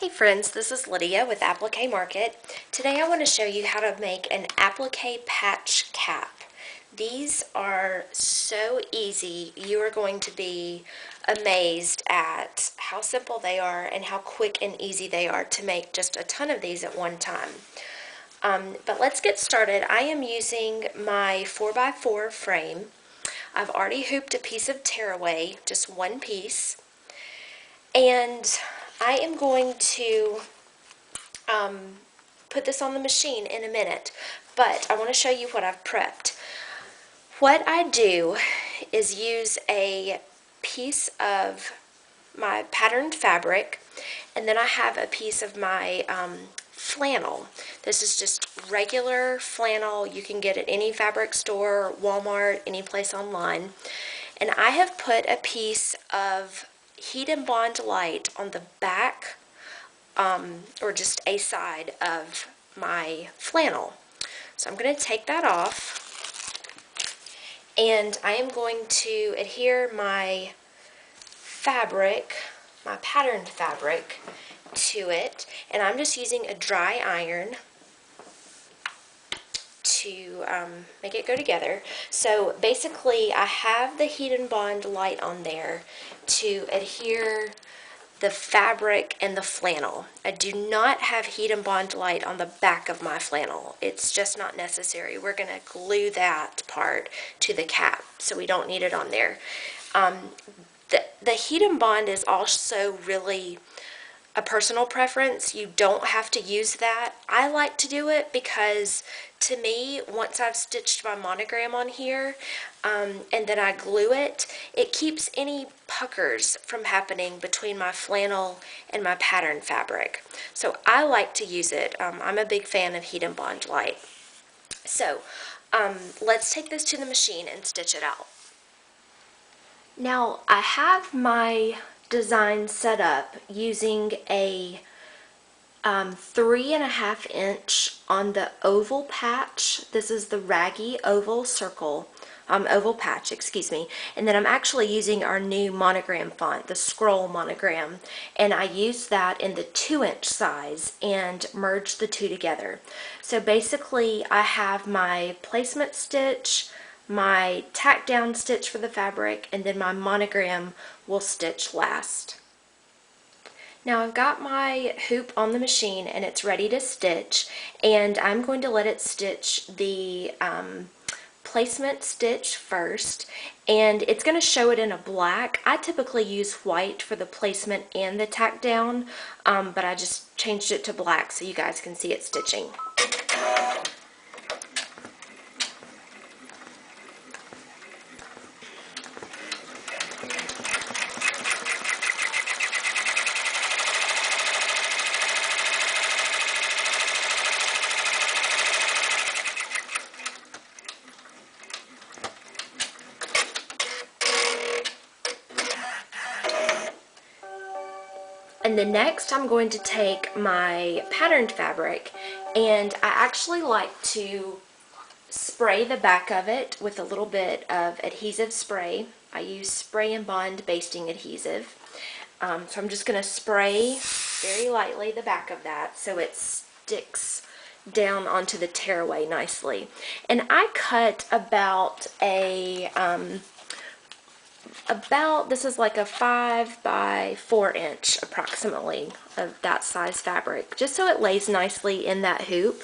Hey friends, this is Lydia with Applique Market. Today I want to show you how to make an applique patch cap. These are so easy. You are going to be amazed at how simple they are and how quick and easy they are to make just a ton of these at one time. But let's get started. I am using my 4x4 frame. I've already hooped a piece of tearaway, just one piece, and I am going to put this on the machine in a minute, but I want to show you what I've prepped. What I do is use a piece of my patterned fabric, and then I have a piece of my flannel. This is just regular flannel. You can get at any fabric store, Walmart, any place online. And I have put a piece of Heat and Bond Light on the back or just a side of my flannel. So I'm going to take that off, and I am going to adhere my fabric, my patterned fabric, to it, and I'm just using a dry iron to make it go together. So basically I have the Heat and Bond Light on there to adhere the fabric and the flannel. I do not have Heat and Bond Light on the back of my flannel. It's just not necessary. We're going to glue that part to the cap, so we don't need it on there. The Heat and Bond is also really a personal preference. You don't have to use that. I like to do it because, to me, once I've stitched my monogram on here and then I glue it, it keeps any puckers from happening between my flannel and my pattern fabric. So I like to use it. I'm a big fan of Heat and Bond Light. So let's take this to the machine and stitch it out. Now I have my design set up using a 3.5 inch on the oval patch. This is the Raggy oval patch, excuse me. And then I'm actually using our new monogram font, the scroll monogram, and I used that in the 2-inch size and merged the two together. So basically I have my placement stitch, my tack down stitch for the fabric, and then my monogram will stitch last. Now I've got my hoop on the machine and it's ready to stitch, and I'm going to let it stitch the placement stitch first, and it's going to show it in a black. I typically use white for the placement and the tack down, but I just changed it to black so you guys can see it stitching. And then next I'm going to take my patterned fabric, and I actually like to spray the back of it with a little bit of adhesive spray. I use Spray and Bond basting adhesive. So I'm just going to spray very lightly the back of that so it sticks down onto the tearaway nicely. And I cut about this is like a 5 by 4 inch approximately of that size fabric, just so it lays nicely in that hoop,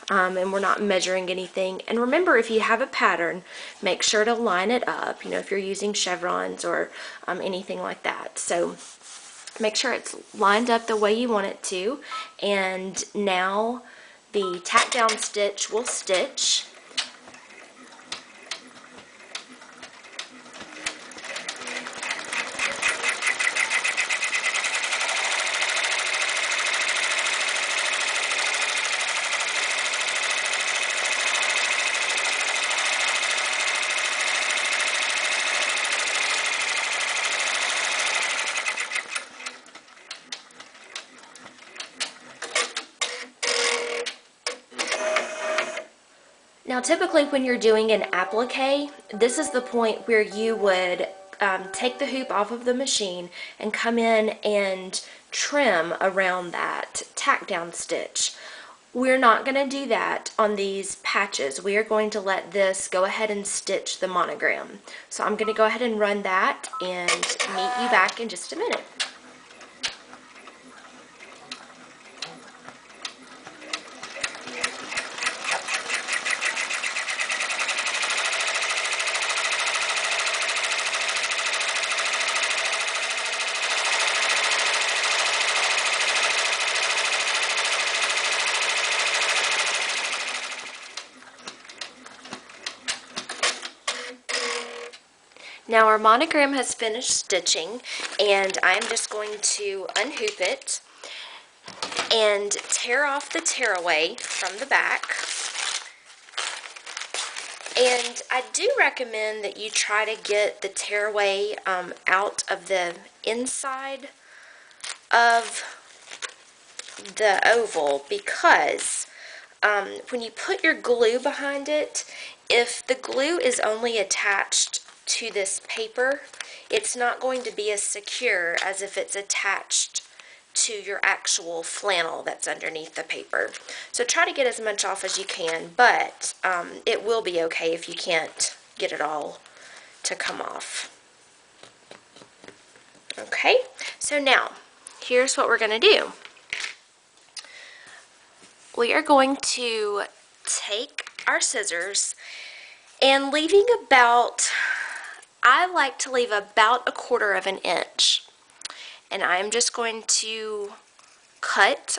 and we're not measuring anything. And remember, if you have a pattern, make sure to line it up, if you're using chevrons or anything like that. So make sure it's lined up the way you want it to. And now the tack down stitch will stitch. Now typically when you're doing an applique, this is the point where you would take the hoop off of the machine and come in and trim around that tack down stitch. We're not going to do that on these patches. We are going to let this go ahead and stitch the monogram. So I'm going to go ahead and run that and meet you back in just a minute. Now our monogram has finished stitching, and I'm just going to unhoop it and tear off the tearaway from the back. And I do recommend that you try to get the tearaway out of the inside of the oval, because when you put your glue behind it, if the glue is only attached to this paper, it's not going to be as secure as if it's attached to your actual flannel that's underneath the paper. So try to get as much off as you can, but it will be okay if you can't get it all to come off. Okay, so now here's what we're going to do. We are going to take our scissors and leaving about, I like to leave about 1/4 of an inch. And I'm just going to cut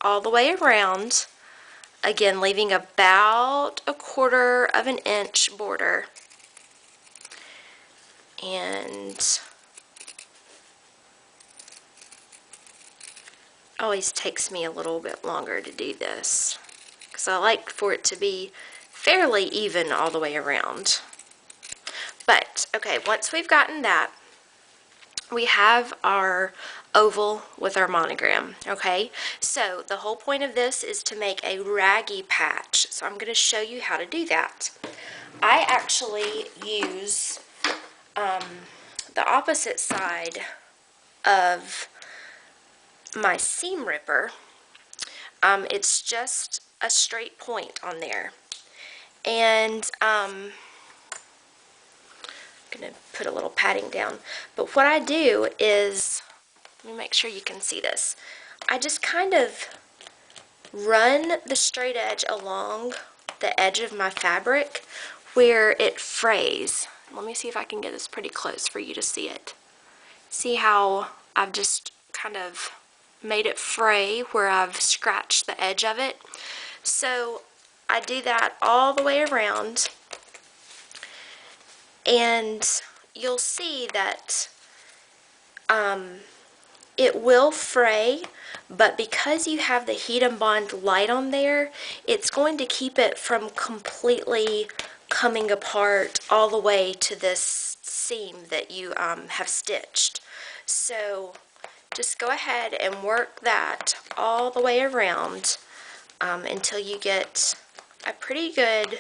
all the way around, again leaving about 1/4 of an inch border. And always takes me a little bit longer to do this, because I like for it to be fairly even all the way around. But, okay, once we've gotten that, we have our oval with our monogram, okay? So, the whole point of this is to make a raggy patch. So, I'm going to show you how to do that. I actually use the opposite side of my seam ripper. It's just a straight point on there. And I'm going to put a little padding down. But what I do is, let me make sure you can see this. I just kind of run the straight edge along the edge of my fabric where it frays. Let me see if I can get this pretty close for you to see it. See how I've just kind of made it fray where I've scratched the edge of it? So I do that all the way around, and you'll see that it will fray, but because you have the Heat and Bond light on there, it's going to keep it from completely coming apart all the way to this seam that you have stitched. So just go ahead and work that all the way around until you get a pretty good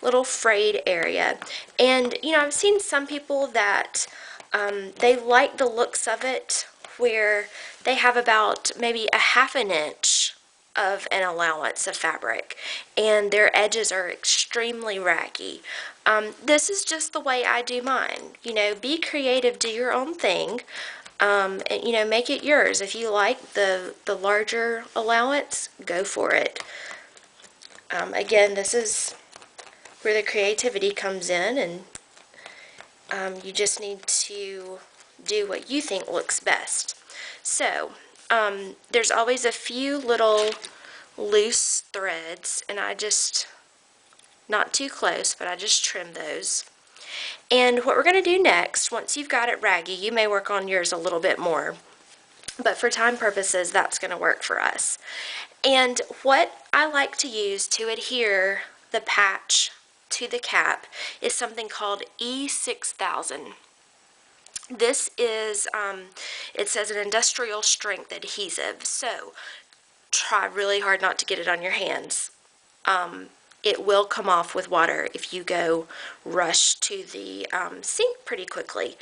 little frayed area. And you know, I've seen some people that they like the looks of it where they have about maybe 1/2 inch of an allowance of fabric and their edges are extremely raggy. This is just the way I do mine. You know, be creative, do your own thing. And, you know, make it yours. If you like the larger allowance, go for it. Again, this is where the creativity comes in, and you just need to do what you think looks best. So, there's always a few little loose threads, and I just, not too close, but I just trim those. And what we're going to do next, once you've got it raggy, you may work on yours a little bit more, but for time purposes, that's going to work for us. And what I like to use to adhere the patch to the cap is something called E6000. This is, it says an industrial strength adhesive, so try really hard not to get it on your hands. it will come off with water if you go rush to the sink pretty quickly.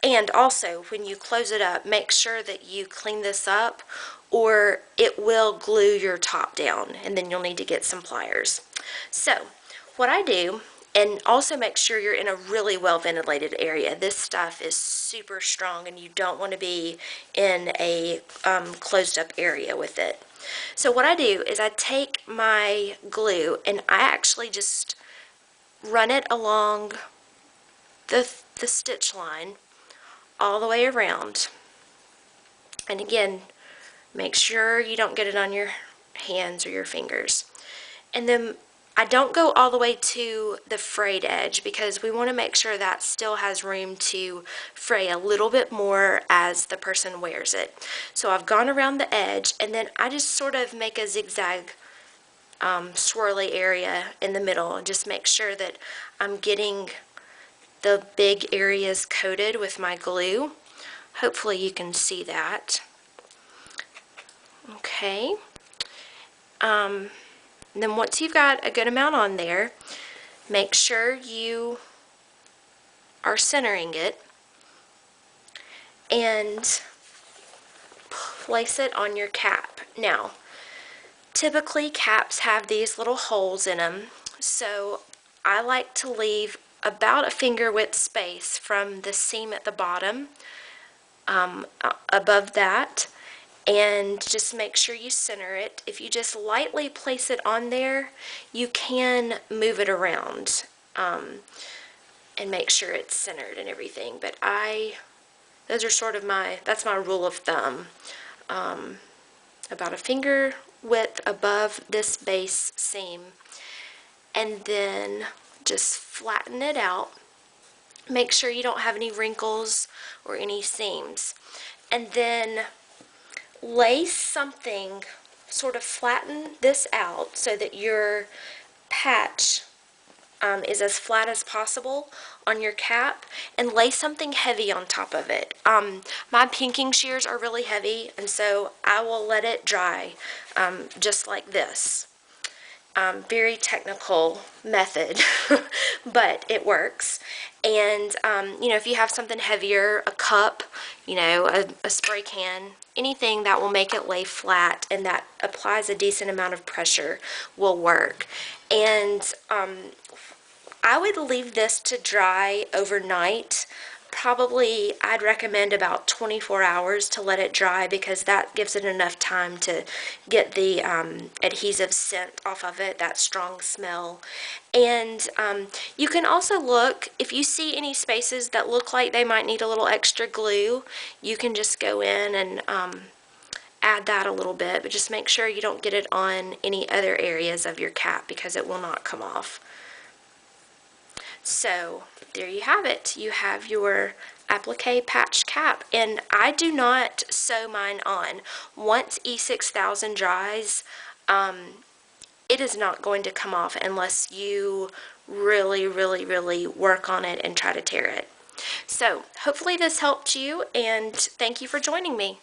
And also, when you close it up, make sure that you clean this up or it will glue your top down, and then you'll need to get some pliers. So, what I do, and also make sure you're in a really well ventilated area. This stuff is super strong and you don't want to be in a closed up area with it. So what I do is I take my glue and I actually just run it along the stitch line all the way around. And again, make sure you don't get it on your hands or your fingers. And then I don't go all the way to the frayed edge because we want to make sure that still has room to fray a little bit more as the person wears it. So I've gone around the edge and then I just sort of make a zigzag swirly area in the middle and just make sure that I'm getting the big areas coated with my glue. Hopefully you can see that. Okay. And then once you've got a good amount on there, make sure you are centering it and place it on your cap. Now, typically caps have these little holes in them, so I like to leave about a finger width space from the seam at the bottom above that, and just make sure you center it. If you just lightly place it on there, you can move it around and make sure it's centered and everything. But those are sort of that's my rule of thumb. About a finger width above this base seam, and then just flatten it out. Make sure you don't have any wrinkles or any seams. And then lace something, sort of flatten this out so that your patch is as flat as possible on your cap, and lay something heavy on top of it. My pinking shears are really heavy, and so I will let it dry just like this. Very technical method, but it works. And you know, if you have something heavier, a cup, you know, a spray can, anything that will make it lay flat and that applies a decent amount of pressure will work. And I would leave this to dry overnight. Probably I'd recommend about 24 hours to let it dry, because that gives it enough time to get the adhesive scent off of it, that strong smell. And you can also look, if you see any spaces that look like they might need a little extra glue, you can just go in and add that a little bit, but just make sure you don't get it on any other areas of your cap because it will not come off. So there you have it. You have your applique patch cap, and I do not sew mine on. Once E6000 dries, it is not going to come off unless you really, really, really work on it and try to tear it. So hopefully this helped you, and thank you for joining me.